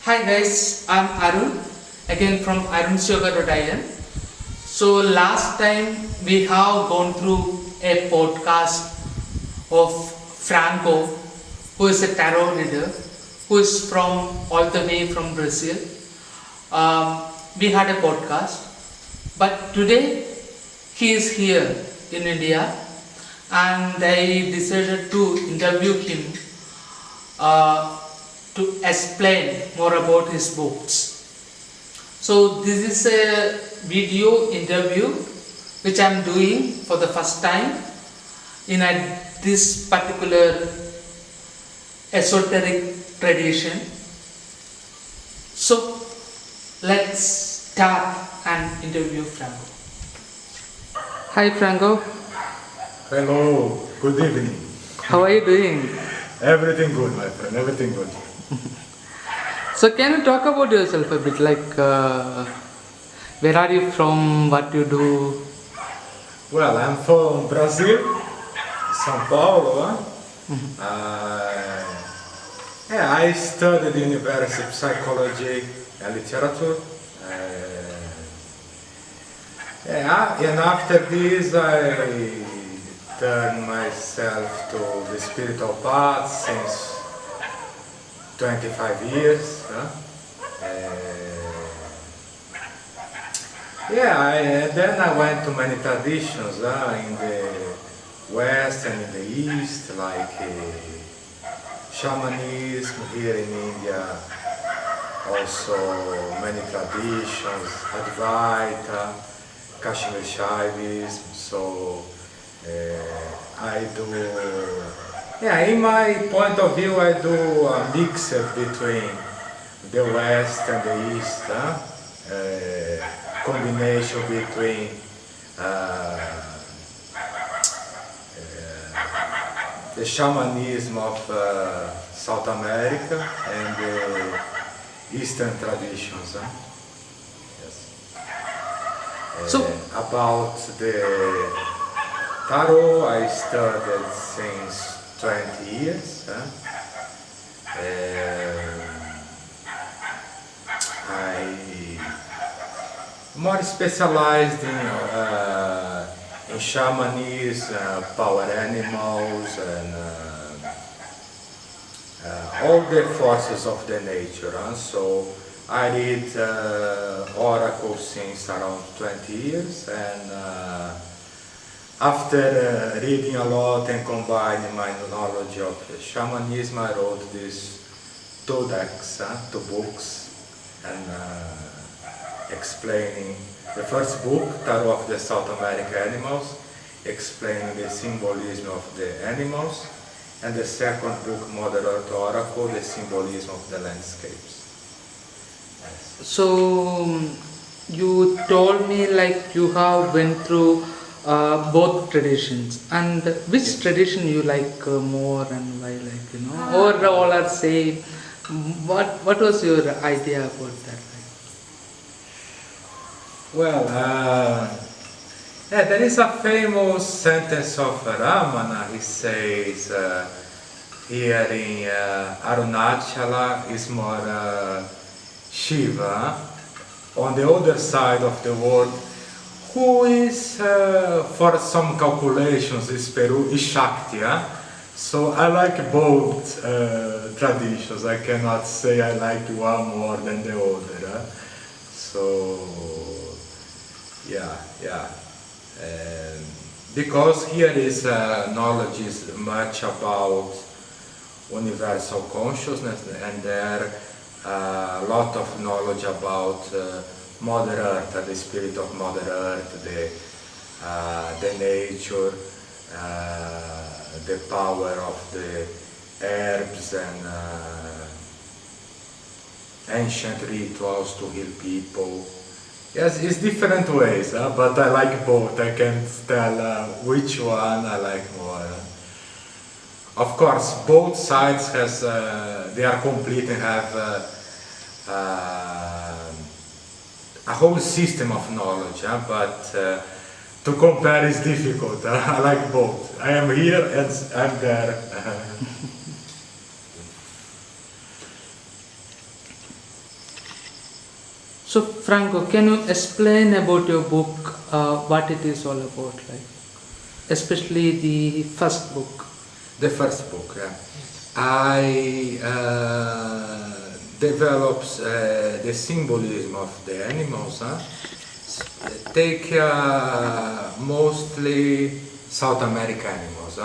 Hi guys, I'm Arun, again from arunyoga.in. So last time we have gone through a podcast of Franko, who is a tarot reader, who is from all the way from Brazil. We had a podcast, but today he is here in India, and I decided to interview him uh, to explain more about his books. So this is a video interview which I am doing for the first time in this particular esoteric tradition. So let's start and interview Franko. Hi Franko, Hello, good evening. how are you doing? Everything good, my friend, everything good. So can you talk about yourself a bit, like where are you from, what you do? Well, I'm from Brazil, São Paulo. I studied university psychology and literature. And after this, I turned myself to the spiritual path since 25 years. And then I went to many traditions in the West and in the East, like shamanism here in India, also many traditions, Advaita, Kashmir Shaivism. So I do, in my point of view, I do a mix between the West and the East, combination between the shamanism of South America and the Eastern traditions. Yes. About the tarot, I studied since 20 years. I more specialized in shamanism, power animals, and all the forces of the nature. So I read oracles since around 20 years, and after reading a lot and combining my knowledge of shamanism, I wrote these two decks, two books, and explaining the first book, Tarot of the South American Animals, explaining the symbolism of the animals, and the second book, Mother Earth Oracle, the symbolism of the landscapes. Yes. So you told me like you have went through both traditions, and which tradition you like more and why, like, or all are same? What was your idea about that? Well, there is a famous sentence of Ramana. He says here in Arunachala is more Shiva, on the other side of the world, who is, for some calculations, is Peru, is Shakti. So I like both traditions. I cannot say I like one more than the other. So because here is knowledge is much about universal consciousness, and there a lot of knowledge about Mother Earth, the spirit of Mother Earth, the nature, the power of the herbs and ancient rituals to heal people. Yes, it's different ways, but I like both. I can't tell which one I like more. Of course, both sides they are complete and have a whole system of knowledge, but to compare is difficult. I like both. I am here and I'm there. So Franco, can you explain about your book, what it is all about, like, especially the first book? The first book, yeah. I develops the symbolism of the animals. Take mostly South American animals.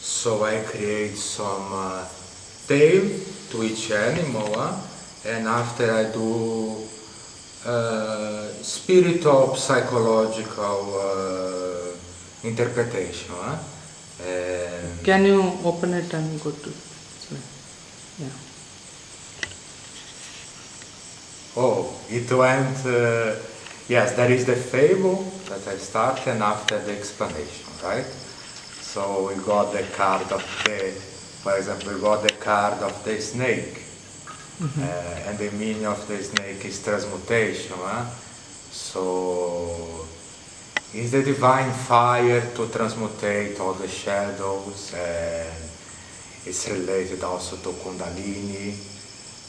So I create some tail to each animal, and after I do spiritual, psychological interpretation. Can you open it and go to? Sorry. Yeah. Oh, it went. Yes, there is the fable that I start, and after the explanation, right? So we got the card of the, for example, we got the card of the snake, and the meaning of the snake is transmutation. So it's the divine fire to transmutate all the shadows, and it's related also to Kundalini,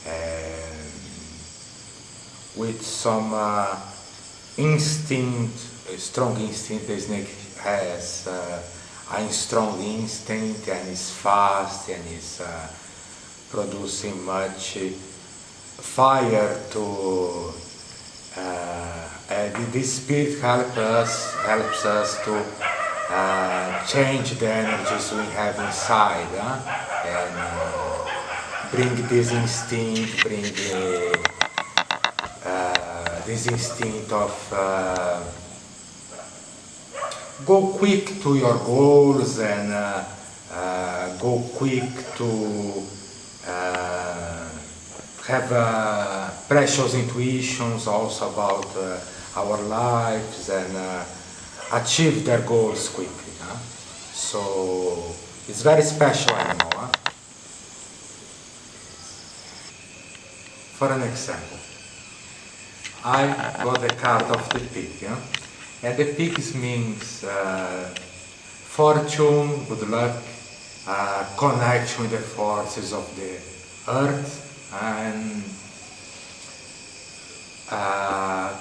and with some instinct, a strong instinct. The snake has a strong instinct and is fast and is producing much fire to this spirit helps us to change the energies we have inside, and bring this instinct, bring this instinct of go quick to your goals, and go quick to have precious intuitions also about our lives, and achieve their goals quickly. So it's very special animal. For an example, I got the card of the pig, and the pig means fortune, good luck, connection with the forces of the earth, and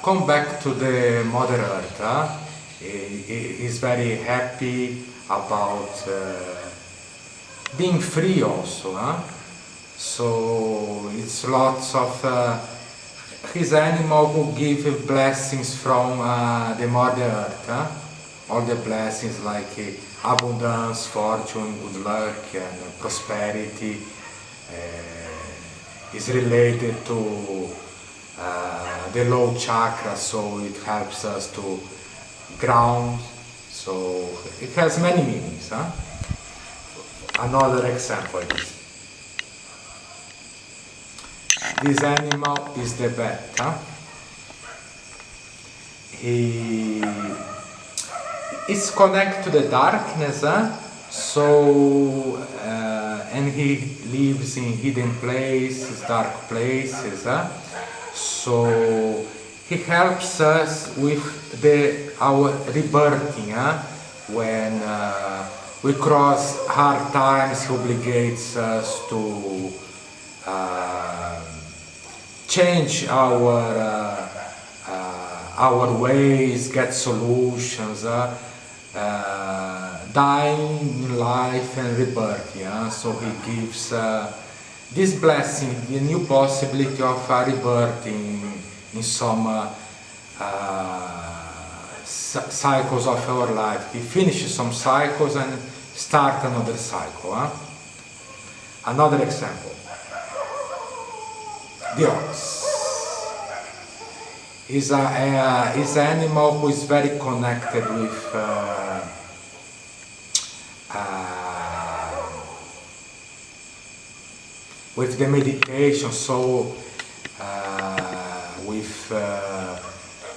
come back to the Mother Earth. He is very happy about being free also. So it's lots of his animal who give blessings from the Mother Earth. All the blessings like abundance, fortune, good luck, and prosperity is related to the low chakra, so it helps us to ground. So it has many meanings. Another example is this animal is the bat. He is connected to the darkness, so and he lives in hidden places, dark places. So he helps us with our rebirthing. When we cross hard times, he obligates us to change our ways, get solutions, dying in life and rebirth. So he gives this blessing, the new possibility of rebirth in some cycles of our life. He finishes some cycles and start another cycle. Another example. The ox is an animal who is very connected with the meditation, so with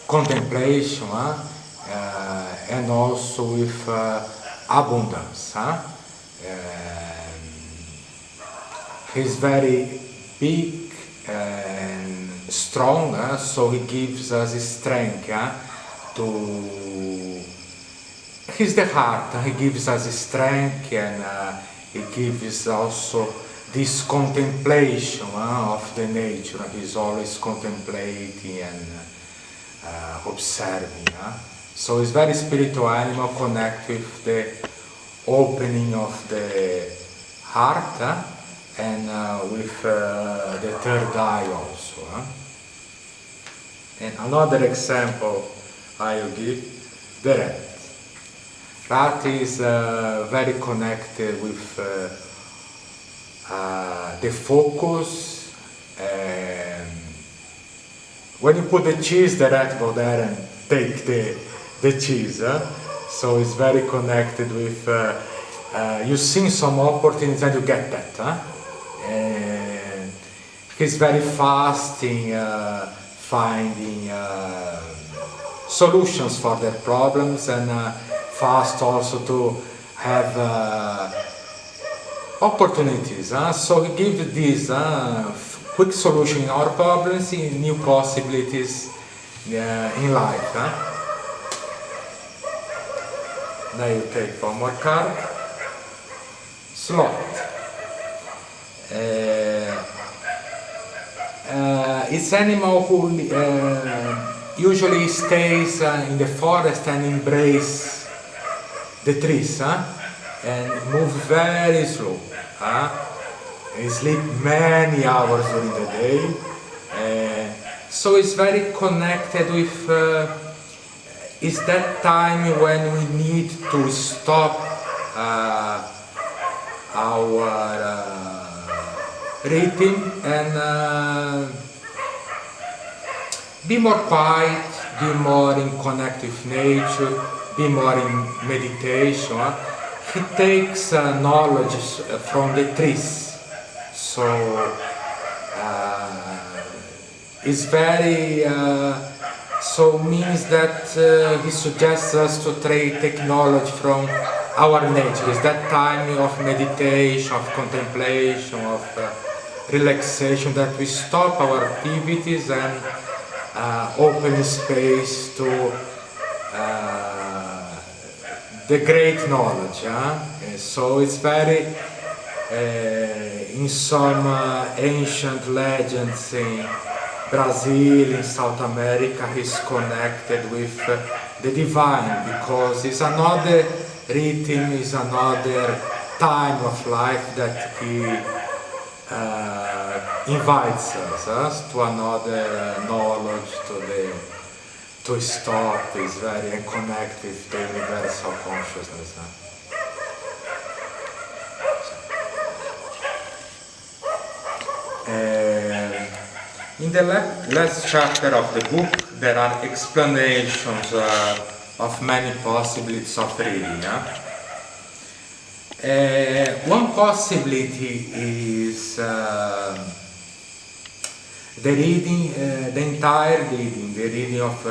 contemplation, and also with abundance. He's very big and strong, so he gives us strength to. He's the heart. He gives us strength, and he gives also this contemplation of the nature. He's always contemplating and observing. So it's very spiritual animal, connect with the opening of the heart and with the third eye also. And another example I will give, the rat. Rat is very connected with the focus. When you put the cheese, the rat go there and take the cheese. So it's very connected with, you see some opportunities and you get that. And he's very fast in finding solutions for their problems, and fast also to have opportunities. So he gives this quick solution in our problems, in new possibilities in life. Now you take one more card. Sloth. It's animal who usually stays in the forest and embrace the trees and move very slow. He sleep many hours during the day, so it's very connected with it's that time when we need to stop our rhythm and be more quiet, be more in contact with nature, be more in meditation. He takes knowledge from the trees, so it's very so means that he suggests us to take knowledge from our nature. It's that time of meditation, of contemplation, of relaxation, that we stop our activities and open space to the great knowledge. So it's very, in some ancient legends in Brazil, in South America, he's connected with the divine, because it's another rhythm, is another time of life that he invites us to another knowledge, to stop, is very connect with the universal consciousness. In the last chapter of the book, there are explanations of many possibilities of reading. One possibility is the reading, the entire reading, the reading of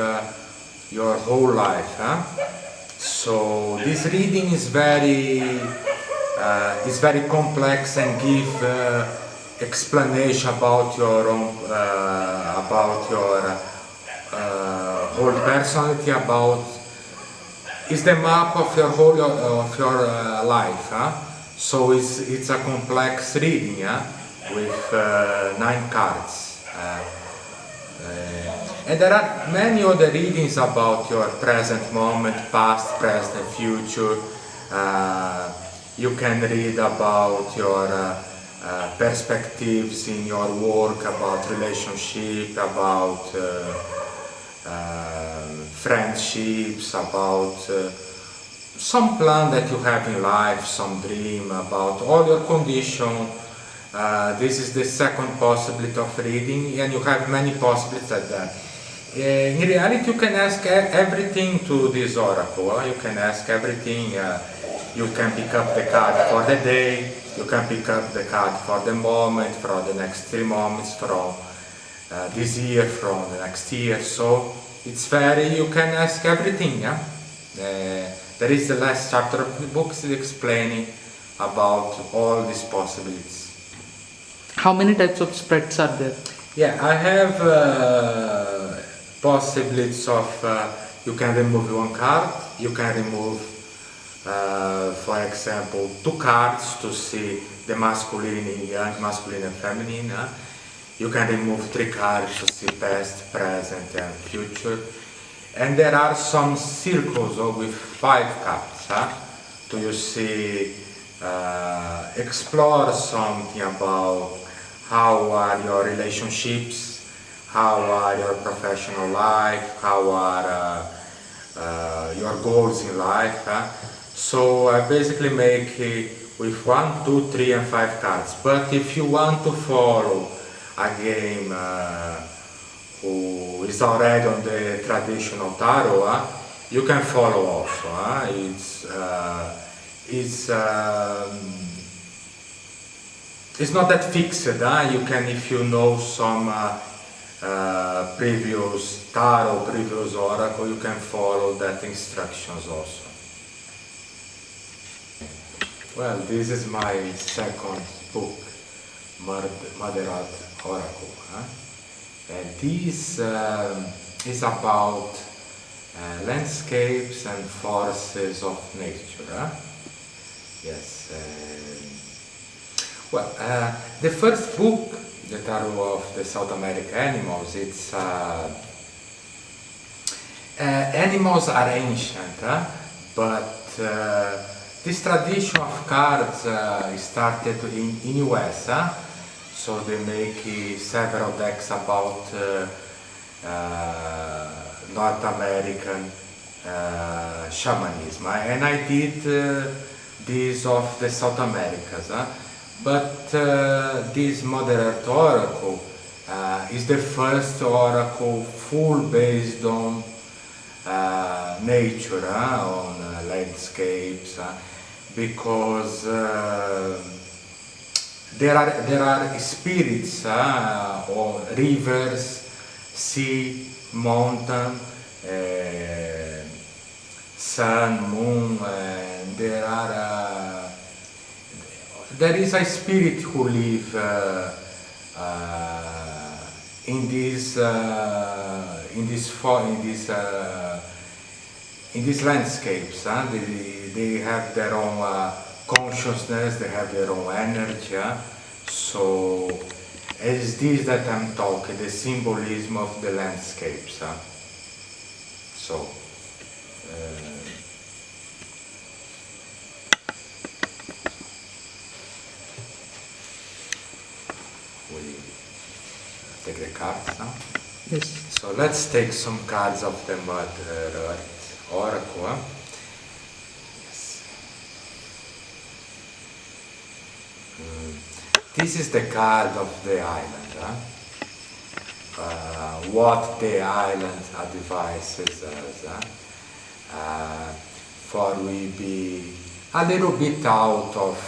your whole life. So this reading is very complex and give explanation about your own, about your whole personality, about is the map of your whole of your life. So it's a complex reading with 9 cards. And there are many other readings about your present moment, past, present, future. You can read about your perspectives in your work, about relationship, about friendships, about some plan that you have in life, some dream, about all your condition. This is the second possibility of reading, and you have many possibilities like that. In reality, you can ask everything to this oracle. You can ask everything. You can pick up the card for the day. You can pick up the card for the moment, for the next 3 moments, from this year, from the next year. So it's very, you can ask everything. There is the last chapter of the book is explaining about all these possibilities. How many types of spreads are there? Yeah, I have possibilities of, you can remove 1 card, you can remove For example, two cards to see the masculine, young, masculine and feminine. You can remove three cards to see past, present and future. And there are some circles with 5 cards to you see, explore something about how are your relationships, how are your professional life, how are your goals in life. So I basically make it with 1, 2, 3 and 5 cards. But if you want to follow a game who is already on the traditional tarot, you can follow also. It's not that fixed. You can, if you know some previous tarot, previous oracle, you can follow that instructions also. Well, this is my second book, Mother Earth Oracle. And this is about landscapes and forces of nature. Yes. Well, the first book, the Tarot of the South American Animals, it's animals are ancient, but this tradition of cards started in US. So they make several decks about North American shamanism, and I did this of the South Americas. But this Mother Earth Oracle is the first oracle full based on nature, on landscapes, because there are spirits or rivers, sea, mountain, sun, moon, and there is a spirit who live in these landscapes. They have their own consciousness, they have their own energy. So it's this that I'm talking, the symbolism of the landscapes. So we take the cards now. Yes. So let's take some cards of the Mother Earth Oracle. Yes. This is the card of the island. What the island advises us. For we be a little bit out of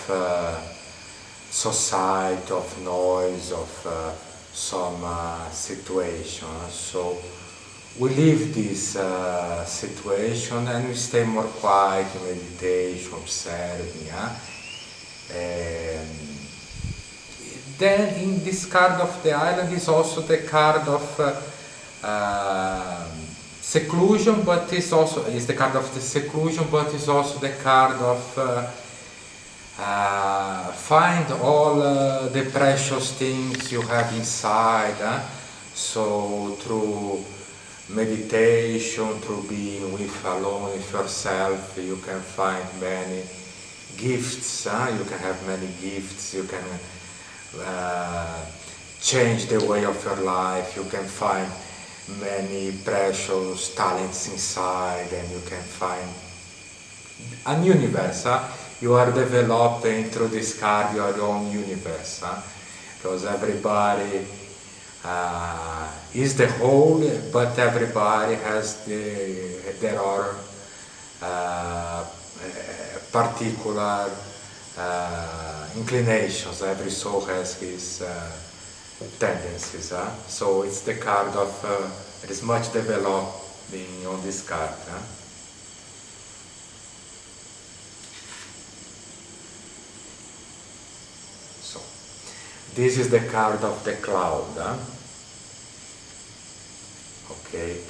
society, of noise, of some situation. So we leave this situation and we stay more quiet, meditation, observing. Then in this card of the island is also the card of seclusion, but is the card of the seclusion, but is also the card of find all the precious things you have inside. So through meditation, through being alone with yourself, you can find many gifts. You can have many gifts. You can change the way of your life. You can find many precious talents inside, and you can find a universe. You are developing through this card your own universe, because everybody is the whole, but everybody has their own particular inclinations. Every soul has his tendencies. So it's the card of, it is much developing on this card. So this is the card of the cloud. Okay.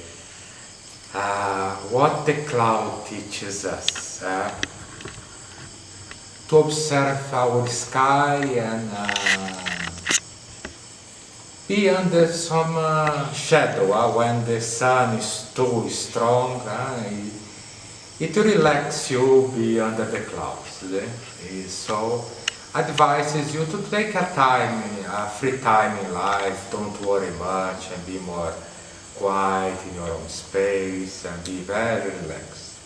What the cloud teaches us. to observe our sky and be under some shadow when the sun is too strong. It relaxes you be under the clouds. So advises you to take a time, a free time in life. Don't worry much and be more quiet in your own space and be very relaxed.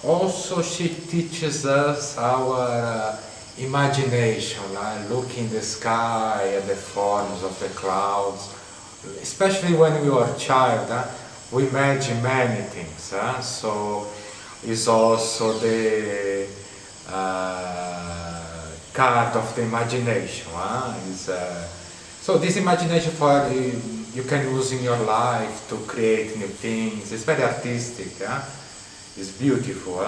Also, she teaches us our imagination, look in the sky at the forms of the clouds, especially when we were a child, we imagine many things, so it's also the card of the imagination. So this imagination for you can use in your life to create new things. It's very artistic, it's beautiful.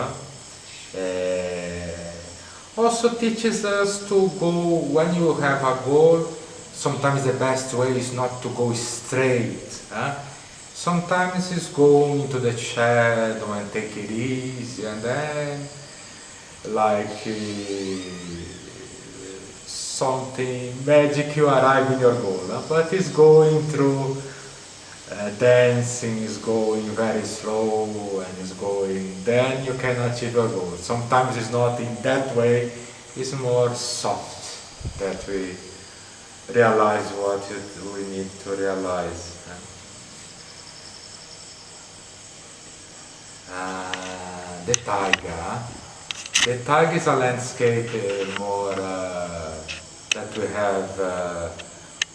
Also teaches us to go, when you have a goal, sometimes the best way is not to go straight. Sometimes it's going into the shadow and take it easy, and then like something magic you arrive in your goal. But it's going through dancing, is going very slow and is going, then you can achieve your goal. Sometimes it's not in that way, it's more soft that we realize what we need to realize. The taiga. The taiga is a landscape more that we have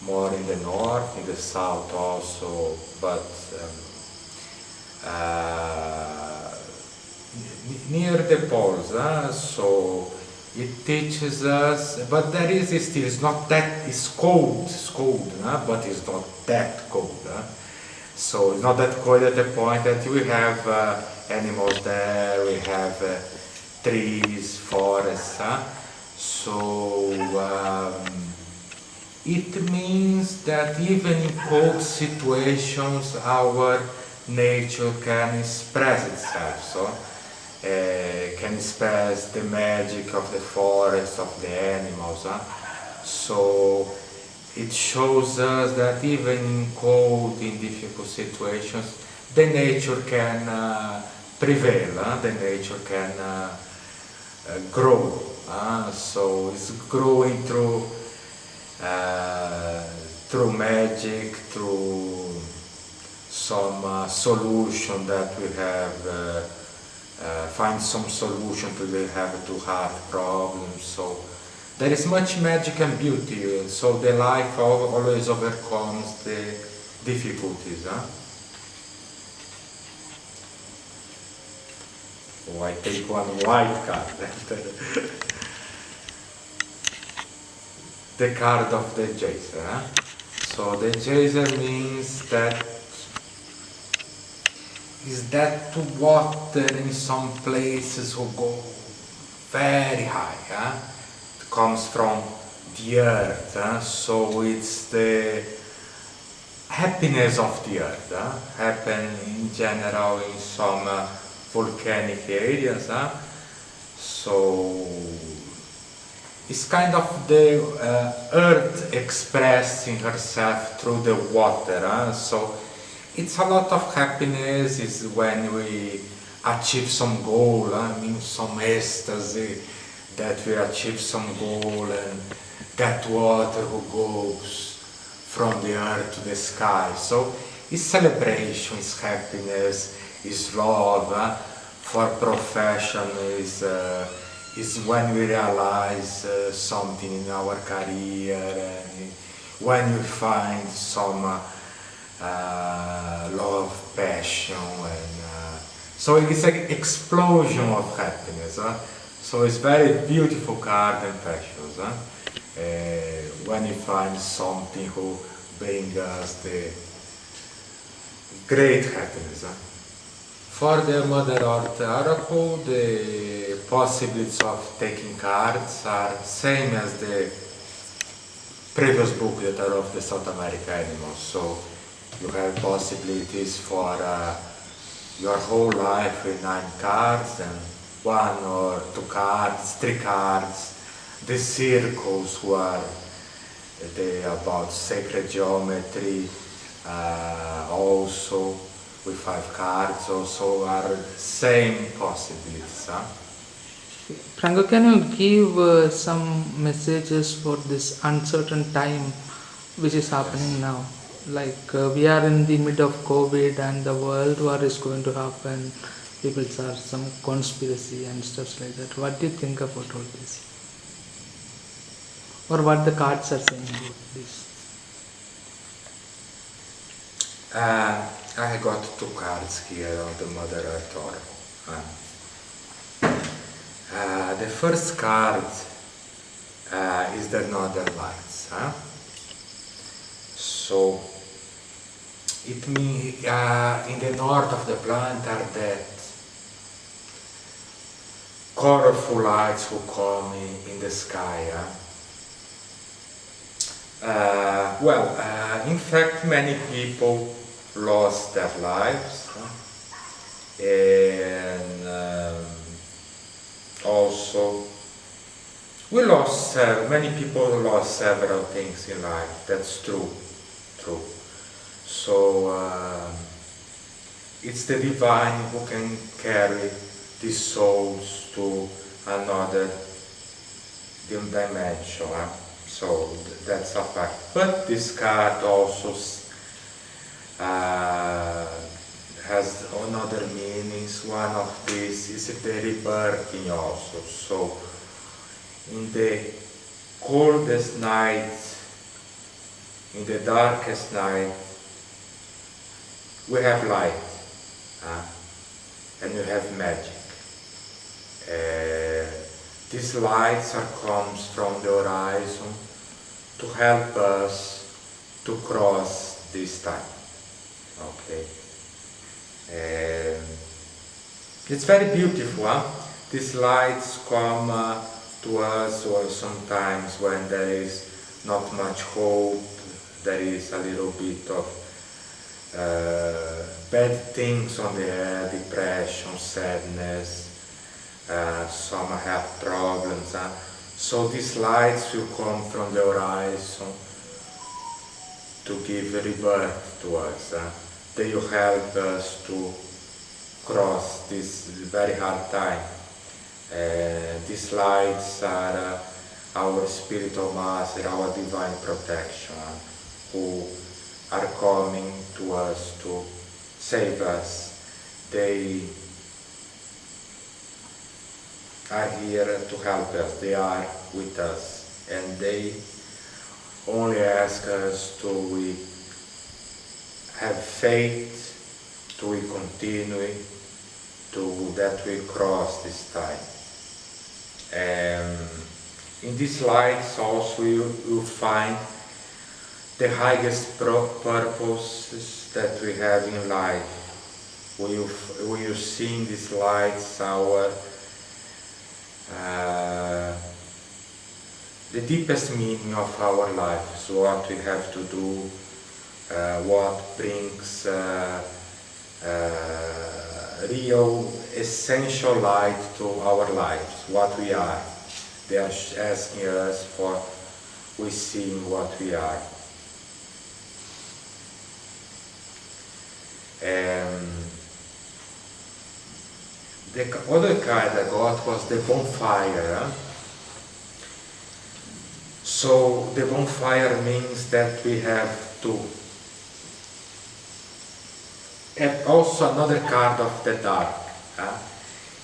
more in the north, in the south also, but near the poles, so it teaches us, but there is still, it's not that, it's cold, but it's not that cold. So it's not that cold at the point that we have animals there, we have trees, forests, so it means that even in cold situations our nature can express itself, so can express the magic of the forest, of the animals. So it shows us that even in cold, in difficult situations, the nature can prevail, the nature can grow. So it's growing through magic, through some solution that we have, find some solution to the have to hard problems. So there is much magic and beauty. So the life always overcomes the difficulties. Oh, I take one white card. The card of the JSON. So the JSON means that is that to water in some places who go very high. It comes from the earth, so it's the happiness of the earth. Happen in general in some volcanic areas. So it's kind of the earth expressing herself through the water. So it's a lot of happiness is when we achieve some goal, some ecstasy that we achieve some goal, and that water who goes from the earth to the sky. So it's celebration, it's happiness, it's love. For profession is when we realize something in our career, and when we find some love, passion, and so it's an explosion of happiness. So it's very beautiful card and precious. When you find something who brings us the great happiness. For the Mother Earth Arapaho, the possibilities of taking cards are same as the previous book that are of the South American animals. So you have possibilities for your whole life with 9 cards and 1 or 2 cards, 3 cards. The circles were they about sacred geometry, also with 5 cards, also are same possibilities. Huh? Franco, can you give some messages for this uncertain time which is happening now? Like we are in the mid of COVID and the world war is going to happen. People are some conspiracy and stuff like that. What do you think about all this? Or what the cards are saying about this? I got 2 cards here on the Mother Earth Oracle. The first card is the Northern Lights. Huh? So it means in the north of the planet are that colorful lights who come in the sky. In fact, many people lost their lives, and also we lost many people lost several things in life. That's true. So it's the divine who can carry these souls to another dimension. So that's a fact. But this card also has another meanings. One of these is the rebirthing also. So in the coldest night, in the darkest night, we have light, and we have magic. These lights comes from the horizon to help us to cross this time. Okay. It's very beautiful. These lights come to us or sometimes when there is not much hope, there is a little bit of bad things on the air, depression, sadness, some health problems. So these lights will come from the horizon to give rebirth to us. They will help us to cross this very hard time. These lights are our spiritual master, our divine protection, who are coming to us to save us. They are here to help us, they are with us, and they only ask us to we have faith, to we continue, to that we cross this time. In these lights also you will find the highest purposes that we have in life. We will see in these lights the deepest meaning of our lives, what we have to do, what brings real essential light to our lives, what we are. They are asking us for we seeing what we are. The other card I got was the bonfire. So the bonfire means that we have to. And also another card of the dark.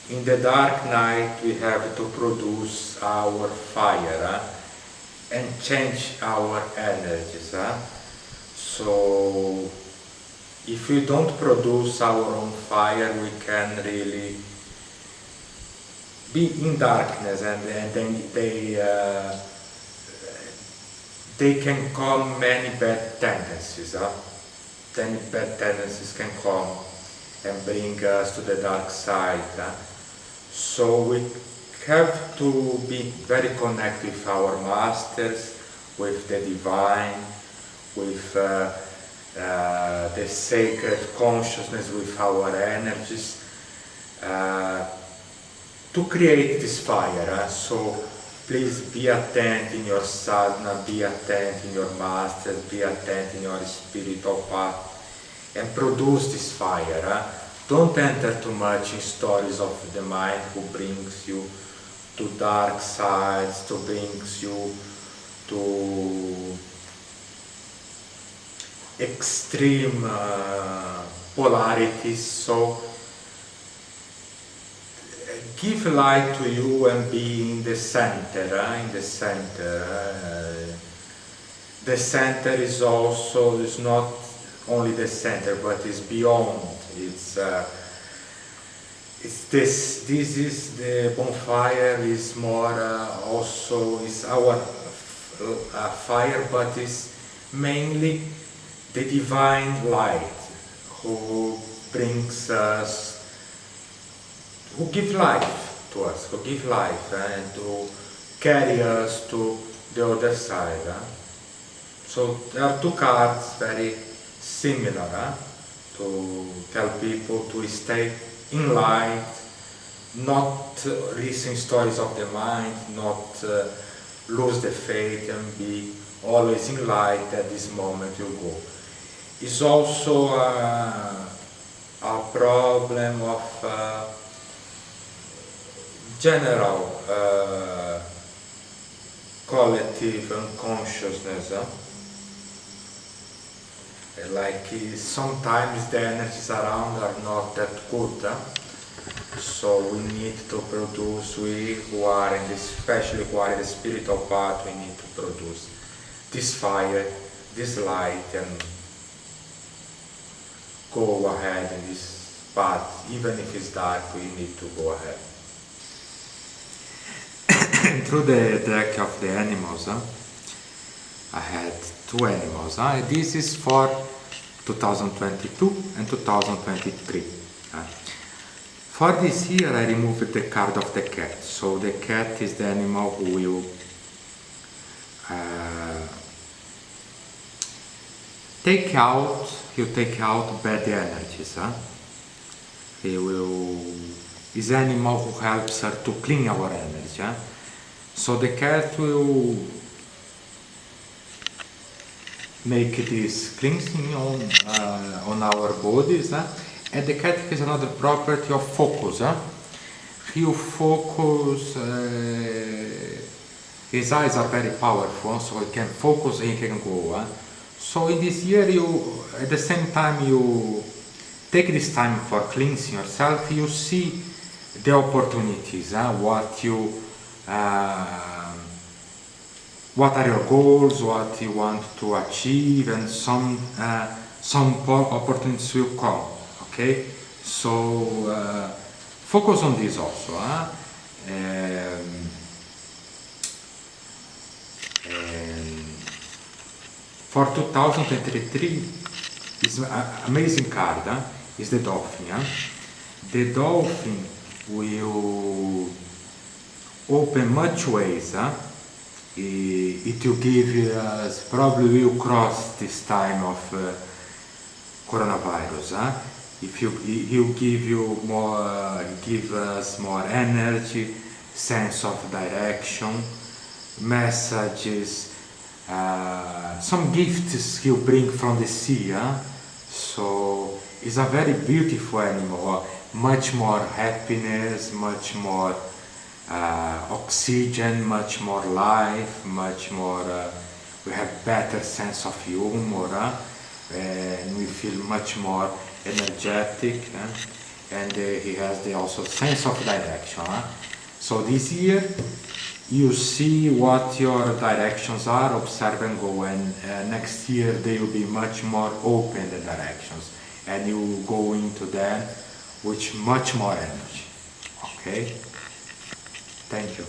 In the dark night we have to produce our fire and change our energies. So if we don't produce our own fire, we can really be in darkness, and then they can come many bad tendencies. Then bad tendencies can come and bring us to the dark side. So we have to be very connected with our masters, with the divine, with the sacred consciousness with our energies, to create this fire. So please be attentive in your sadhana, be attentive in your masters, be attentive in your spiritual path, and produce this fire. Don't enter too much in stories of the mind who brings you to dark sides, to brings you to extreme polarities. So give light to you and be in the center. In the center, the center is also is not only the center, but is beyond. It's this. This is the bonfire. Is more also is our fire, but is mainly the divine light who brings us. Who give life to us, who give life and to carry us to the other side. So there are two cards very similar to tell people to stay in light, not listen stories of the mind, not lose the faith, and be always in light at this moment you go. It's also a problem of general collective unconsciousness. Like sometimes the energies around are not that good, so we need to produce, we who are in this, especially who are in the spiritual path, we need to produce this fire, this light, and go ahead in this path. Even if it's dark, we need to go ahead. Through the deck of the animals, I had two animals. This is for 2022 and 2023. For this year I removed the card of the cat. So the cat is the animal who will take out bad energies. Is animal who helps her to clean our energy. So the cat will make this cleansing on our bodies, and the cat has another property of focus. He will focus, his eyes are very powerful, so he can focus and he can go. So in this year, at the same time you take this time for cleansing yourself, you see the opportunities, what are your goals, what you want to achieve, and some opportunities will come. Okay, so focus on this also. For 2023, is an amazing card. Is the dolphin. The dolphin will open much ways. It will give us, probably will cross this time of coronavirus. He'll give you more, give us more energy, sense of direction, messages, some gifts he'll bring from the sea. So it's a very beautiful animal, much more happiness, much more oxygen, much more life, much more, we have better sense of humor, and we feel much more energetic, and he has the also sense of direction. So this year you see what your directions are, observe and go, and next year they will be much more open, the directions, and you will go into them with much more energy. Okay? Thank you.